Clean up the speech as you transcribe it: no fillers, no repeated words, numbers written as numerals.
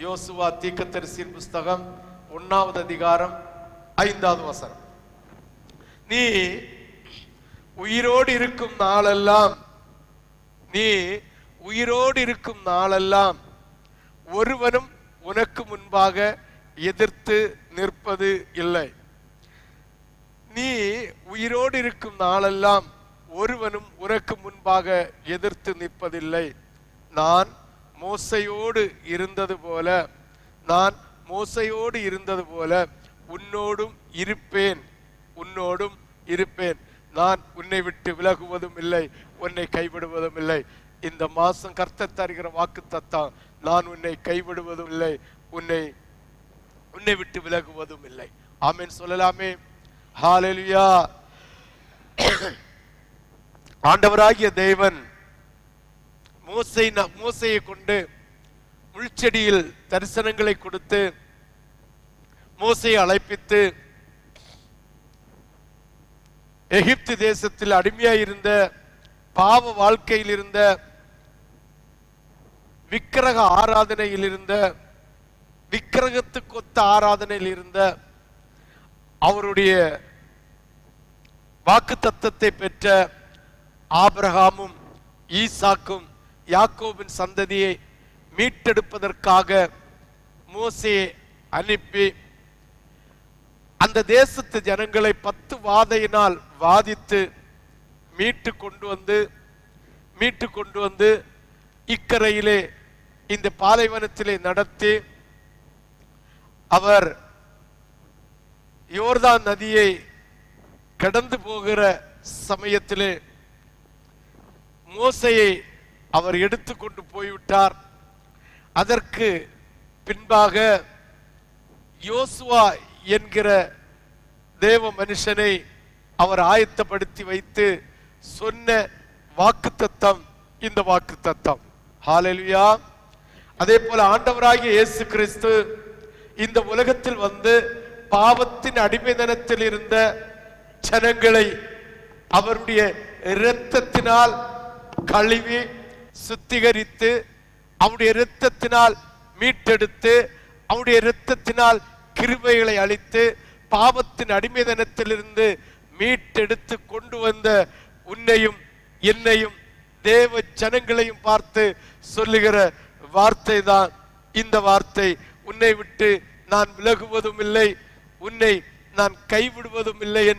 யோசுவா தீர்க்கதரிசியின் புஸ்தகம் 1வது அதிகாரம் 5வது வசனம். நீ உயிரோடு இருக்கும் நாளெல்லாம் ஒருவனும் உனக்கு முன்பாக எதிர்த்து நிற்பது இல்லை. நீ உயிரோடு இருக்கும் நாளெல்லாம் ஒருவனும் உனக்கு முன்பாக எதிர்த்து நிற்பதில்லை. நான் மோசையோடு இருந்தது போல உன்னோடும் இருப்பேன். நான் உன்னை விட்டு விலகுவதும் இல்லை, உன்னை கைவிடுவதும் இல்லை. இந்த மாசம் கர்த்தர் தருகிற வாக்குத்தத்தம், நான் உன்னை கைவிடுவதும் இல்லை, உன்னை விட்டு விலகுவதும் இல்லை. ஆமென் சொல்லலாமே. ஹல்லேலூயா. ஆண்டவராகிய தேவன் மோசையை கொண்டு முள்செடியில் தரிசனங்களை கொடுத்து மோசையை அழைப்பித்து எகிப்து தேசத்தில் அடிமையாயிருந்த பாவ வாழ்க்கையில் இருந்த விக்கிரக ஆராதனையில் இருந்த விக்கிரகத்துக்கொத்த ஆராதனையில் இருந்த அவருடைய வாக்குத்தத்தத்தை பெற்ற ஆபிரகாமும் ஈசாக்கும் யாக்கோபின் சந்ததியை மீட்டெடுப்பதற்காக மோசேயை அனுப்பி அந்த தேசத்து ஜனங்களை 10 வாதையினால் வாதித்து மீட்டு கொண்டு வந்து இக்கரையிலே இந்த பாலைவனத்திலே நடத்தி அவர் யோர்தான் நதியை கடந்து போகிற சமயத்திலே மோசையை அவர் எடுத்துக்கொண்டு போய்விட்டார். அதற்கு பின்பாக யோசுவா என்கிற தேவ மனுஷனை அவர் ஆயத்தப்படுத்தி வைத்து சொன்ன வாக்குத்தத்தம் இந்த வாக்குத்தத்தம். ஹல்லேலூயா. அதே போல ஆண்டவராகிய இயேசு கிறிஸ்து இந்த உலகத்தில் வந்து பாவத்தின் அடிமைத்தனத்தில் இருந்த ஜனங்களை அவருடைய இரத்தத்தினால் கழுவி சுத்திகரித்து அவருடைய இரத்தத்தினால் மீட்டெடுத்து அவருடைய இரத்தத்தினால் கிருபைகளை அளித்து பாவத்தின் அடிமைத்தனத்திலிருந்து மீட்டெடுத்து கொண்டு வந்த உன்னையும் என்னையும் தேவ ஜனங்களையும் பார்த்து சொல்லுகிற வார்த்தை தான் இந்த வார்த்தை. உன்னை விட்டு நான் விலகுவதும் இல்லை, உன்னை நான் கைவிடுவதும் இல்லை.